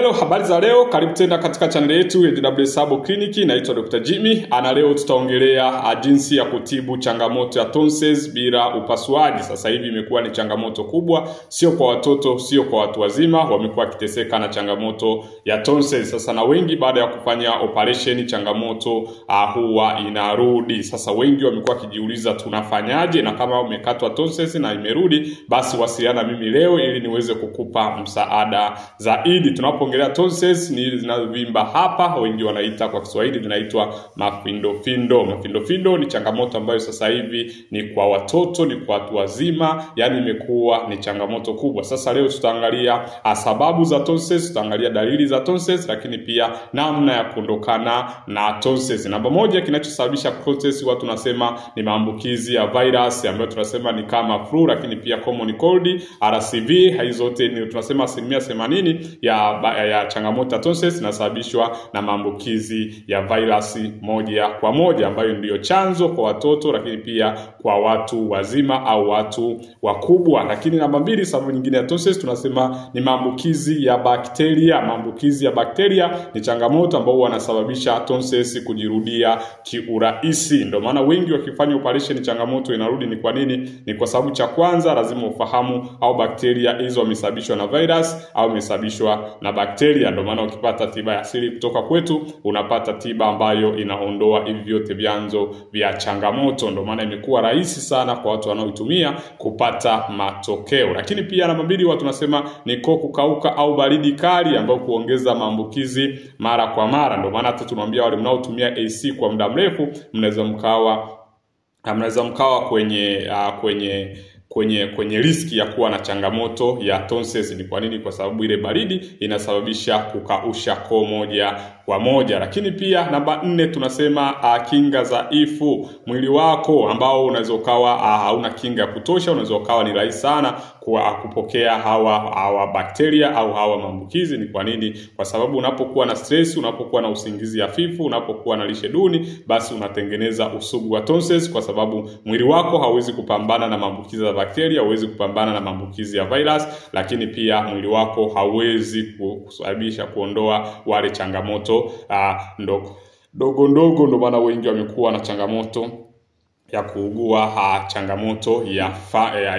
Hello, habari za leo, karibu tena katika channel yetu ya JW Sabo Clinic. Naitwa Dr. Jimmy. Ana leo tutaongelea jinsi ya kutibu changamoto ya tonsils bila upasuaji. Sasa hivi imekuwa ni changamoto kubwa, sio kwa watoto, sio kwa watu wazima, wamekuwa kiteseka na changamoto ya tonsils. Sasa na wengi baada ya kufanya operation changamoto huwa inarudi. Sasa wengi wamekuwa kijiuliza tunafanyaje, na kama umekatwa tonsils na imerudi, basi wasiliana mimi leo ili niweze kukupa msaada zaidi. Tunapoongelea tonsils ni zinazovimba hapa, wengi wanaita kwa Kiswahili zinaitwa mafindofindo. Mafindofindo ni changamoto ambayo sasa hivi ni kwa watoto, ni kwa watu wazima, yani imekuwa ni changamoto kubwa. Sasa leo tutaangalia sababu za tonsils, tutaangalia dalili za tonsils, lakini pia namna ya kuondokana na tonsils. Namba moja, kinachosababisha tonsils watu tunasema ni maambukizi ya virus ambayo tunasema ni kama flu, lakini pia common cold, RSV. Hizo zote ni tunasema 80% ya changamoto ya tonsils inasababishwa na maambukizi ya virusi moja kwa moja, ambayo ndio chanzo kwa watoto, lakini pia kwa watu wazima au watu wakubwa. Lakini namba mbili, sababu nyingine ya tonsils tunasema ni maambukizi ya bakteria. Maambukizi ya bakteria ni changamoto ambayo wanasababisha tonsils kujirudia kiurahisi. Ndio maana wengi wakifanya operation changamoto inarudi. Ni kwa nini? Ni kwa sababu cha kwanza lazima ufahamu au bakteria hizo wamesababishwa na virus au wamesababishwa na bakteria. Ndio maana ukipata tiba ya asili kutoka kwetu unapata tiba ambayo inaondoa hivi vyote vyanzo vya changamoto. Ndio maana imekuwa rahisi sana kwa watu wanaoitumia kupata matokeo. Lakini pia namba mbili watu tunasema ni koo kukauka au baridi kali, ambayo kuongeza maambukizi mara kwa mara. Ndio maana hata tunawaambia wale mnaotumia AC kwa muda mrefu mnaweza mkawa kwenye riski ya kuwa na changamoto ya tonsils. Ni kwa nini? Kwa sababu ile baridi inasababisha kukausha koo moja kwa moja. Lakini pia namba 4 tunasema kinga dhaifu. Mwili wako ambao unaweza ukawa hauna kinga ya kutosha, unaweza ukawa ni rahisi sana kupokea hawa bakteria au hawa maambukizi. Ni kwa nini? Kwa sababu unapokuwa na stress, unapokuwa na usingizi hafifu, unapokuwa na lishe duni, basi unatengeneza usugu wa tonsils, kwa sababu mwili wako hauwezi kupambana na maambukizi ya bakteria, hauwezi kupambana na maambukizi ya virus, lakini pia mwili wako hauwezi kusababisha kuondoa wale changamoto ndogo. Ndio maana wengi wamekuwa na changamoto ya kuugua changamoto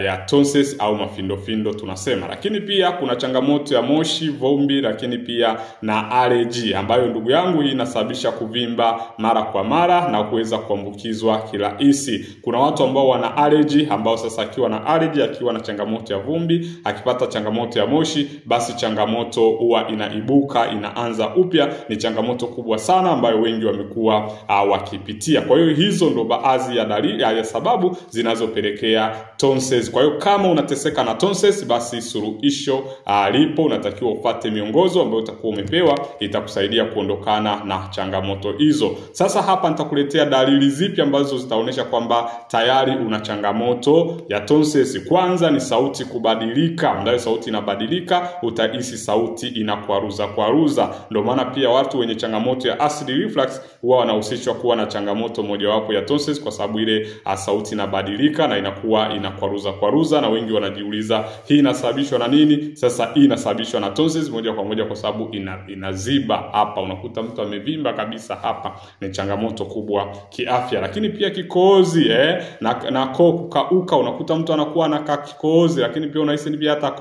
ya tonsils au mafindofindo tunasema. Lakini pia kuna changamoto ya moshi, vumbi, lakini pia na allergy, ambayo ndugu yangu hii inasababisha kuvimba mara kwa mara na kuweza kuambukizwa kirahisi. Kuna watu ambao wana allergy, ambao sasa akiwa na allergy, akiwa na changamoto ya vumbi, akipata changamoto ya moshi, basi changamoto huwa inaibuka, inaanza upya. Ni changamoto kubwa sana ambayo wengi wamekuwa wakipitia. Kwa hiyo hizo ndo baadhi ya sababu zinazopelekea tonsils. Kwa hiyo kama unateseka na tonsils, basi suluhisho lipo. Unatakiwa ufuate miongozo ambayo utakuwa umepewa, itakusaidia kuondokana na changamoto hizo. Sasa hapa nitakuletea dalili zipi ambazo zitaonyesha kwamba tayari una changamoto ya tonsils. Kwanza ni sauti kubadilika. Ndio sauti inabadilika, utahisi sauti inakwaruza. Ndio maana pia watu wenye changamoto ya acid reflux huwa wanahusishwa kuwa na changamoto mojawapo ya tonsils, kwa sababu ile sauti inabadilika na inakuwa inakwaruza, na wengi wanajiuliza hii inasababishwa na nini? Sasa hii inasababishwa na tonsils moja kwa moja, kwa sababu inaziba hapa. Unakuta mtu amevimba kabisa hapa, ni changamoto kubwa kiafya. Lakini pia kikohozi na koo kukauka. Unakuta mtu anakuwa na kikohozi, lakini pia unahisi ni hata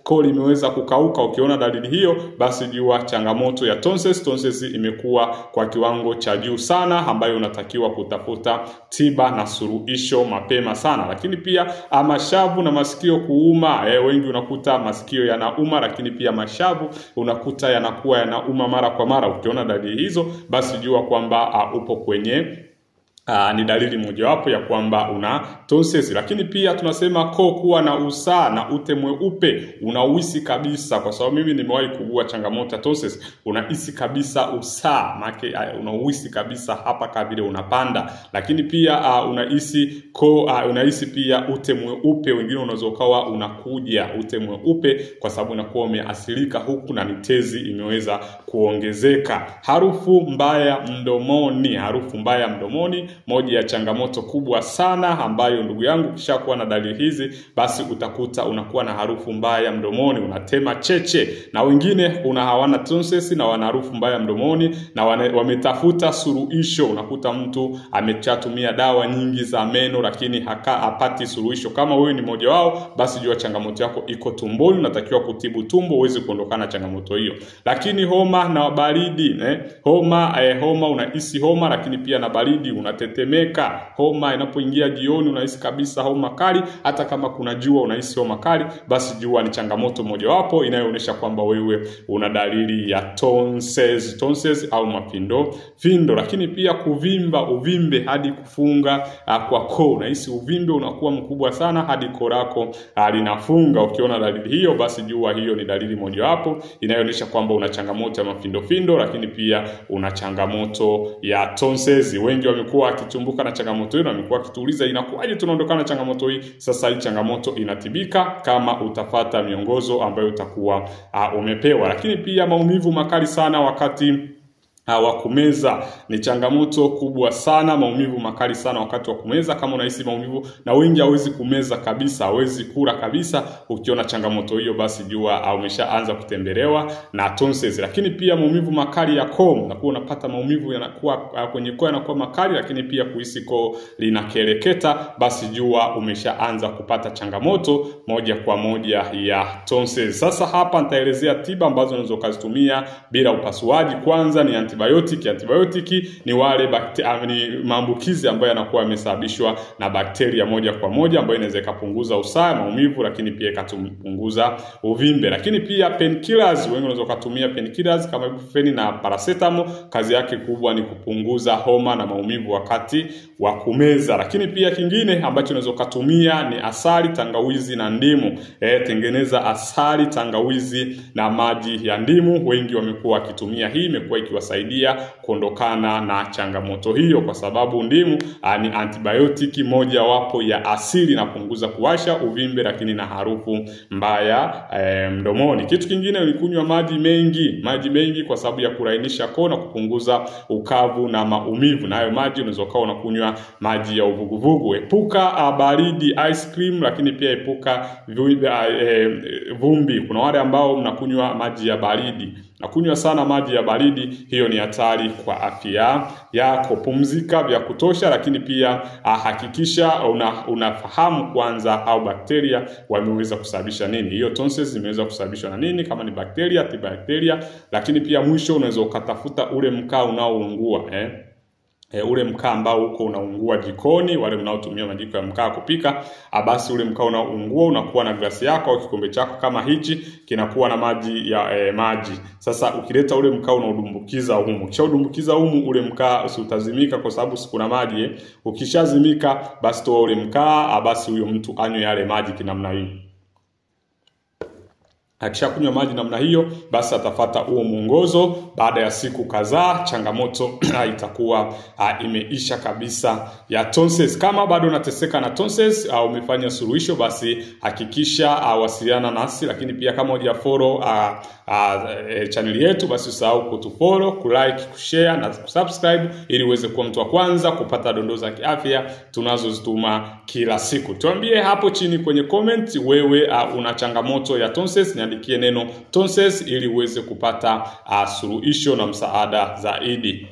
koo limeweza kukauka. Ukiona dalili hiyo, basi jua changamoto ya tonsils. Tonsils imekuwa kwa kiwango cha juu sana, ambayo unatakiwa kutafuta tiba na suluhisho mapema sana. Lakini pia mashavu na masikio kuuma. Wengi unakuta masikio yanauma, lakini pia mashavu unakuta yanakuwa yanauma mara kwa mara. Ukiona dalili hizo, basi jua kwamba upo kwenye ni dalili mojawapo ya kwamba una tonsils. Lakini pia tunasema koo kuwa na usaa na ute mweupe. Unahisi kabisa, kwa sababu mimi nimewahi kuugua changamoto ya tonsils, unahisi kabisa usaa, maana unahisi kabisa hapa kabla unapanda. Lakini pia unahisi unahisi pia ute mweupe. Wengine unaweza ukawa unakuja ute mweupe kwa sababu unakuwa umeathirika huku na nitezi imeweza kuongezeka. Harufu mbaya mdomoni. moja ya changamoto kubwa sana ambayo ndugu yangu kishakuwa na dalili hizi, basi utakuta unakuwa na harufu mbaya mdomoni, unatema cheche. Na wengine hawana tonsils na wana harufu mbaya mdomoni na wametafuta suluhisho. Unakuta mtu amechatumia dawa nyingi za meno lakini hapati suluhisho. Kama wewe ni mmoja wao, basi jua changamoto yako iko tumboni, unatakiwa kutibu tumbo uweze kuondokana changamoto hiyo. Lakini homa na baridi, homa unahisi homa lakini pia na baridi, unatetemeka. Homa inapoingia jioni unahisi kabisa homa kali, hata kama kuna jua unahisi homa kali, basi jua ni changamoto mojawapo inayoonyesha kwamba wewe una dalili ya tonsils au mafindo. Lakini pia kuvimba, uvimbe hadi kufunga kwa koo. Unahisi uvimbe unakuwa mkubwa sana hadi koo lako linafunga. Ukiona dalili hiyo, basi jua hiyo ni dalili mojawapo inayoonyesha kwamba una changamoto ya mafindo, lakini pia una changamoto ya tonsils. Wengi wamekuwa wakitumbuka na changamoto hiyo na wamekuwa wakituuliza inakuwaje tunaondokana na changamoto hii? Sasa hii changamoto inatibika kama utafata miongozo ambayo utakuwa umepewa. Lakini pia maumivu makali sana wakati wa kumeza ni changamoto kubwa sana. Maumivu makali sana wakati wa kumeza. Kama unahisi maumivu na wengi hawezi kumeza kabisa, hawezi kula kabisa, ukiona changamoto hiyo, basi jua umeshaanza kutembelewa na tonsils. Lakini pia maumivu makali ya koo, unakuwa unapata maumivu yanakuwa kwenye koo yanakuwa makali, lakini pia kuhisi koo linakeleketa, basi jua umeshaanza kupata changamoto moja kwa moja ya tonsils. Sasa hapa nitaelezea tiba ambazo unaweza kuzitumia bila upasuaji. Kwanza ni Antibiotiki ni wale ni maambukizi ambayo yanakuwa yamesababishwa na bakteria moja kwa moja, ambayo inaweza kupunguza usaha, maumivu, lakini pia ikapunguza uvimbe. Lakini pia painkillers, wengi wanaweza kutumia painkillers kama ibuprofen na paracetamol. Kazi yake kubwa ni kupunguza homa na maumivu wakati wa kumeza. Lakini pia kingine ambacho unaweza kutumia ni asali, tangawizi na ndimu. Tengeneza asali, tangawizi na maji ya ndimu. Wengi wamekuwa wakitumia hii, imekuwa ikiwasaidia kuondokana na changamoto hiyo, kwa sababu ndimu ni antibiotiki moja wapo ya asili na kupunguza kuwasha, uvimbe, lakini na harufu mbaya mdomoni. Kitu kingine ni kunywa maji mengi kwa sababu ya kulainisha koo na kupunguza ukavu na maumivu. Na hayo maji unaweza kuwa unakunywa maji ya uvuguvugu. Epuka baridi, ice cream, lakini pia epuka vumbi. Kuna wale ambao mnakunywa maji ya baridi, nakunywa sana maji ya baridi, hiyo ni hatari kwa afya yako. Pumzika vya kutosha, lakini pia hakikisha unafahamu kwanza au bakteria wameweza kusababisha nini. Hiyo tonsils imeweza kusababishwa na nini? Kama ni bakteria, antibakteria. Lakini pia mwisho unaweza ukatafuta ule mkaa unaoungua, ule mkaa ambao uko unaungua jikoni, wale mnaotumia majiko ya mkaa kupika, basi ule mkaa unaungua, unakuwa na glasi yako au kikombe chako kama hichi, kinakuwa na maji. Sasa ukileta ule mkaa unaudumbukiza humu. Ukishaudumbukiza humu, ule mkaa usitazimika kwa sababu sikuna maji. Ukishazimika, basi toa ule mkaa, basi huyo mtu anywe yale maji kinamna hii. Akishakunywa maji namna hiyo, basi atafata huo mwongozo. Baada ya siku kadhaa, changamoto itakuwa imeisha kabisa ya tonsils. Kama bado unateseka na tonsils au umefanya suluhisho, basi hakikisha wasiliana nasi. Lakini pia kama hujafollow channel yetu, basi usahau kutufollow, kulike, kushare na kusubscribe ili uweze kuwa mtu wa kwanza kupata dondoo za kiafya tunazozituma kila siku. Tuambie hapo chini kwenye comment, wewe una changamoto ya tonsils. Niandikie neno tonsils ili uweze kupata suluhisho na msaada zaidi.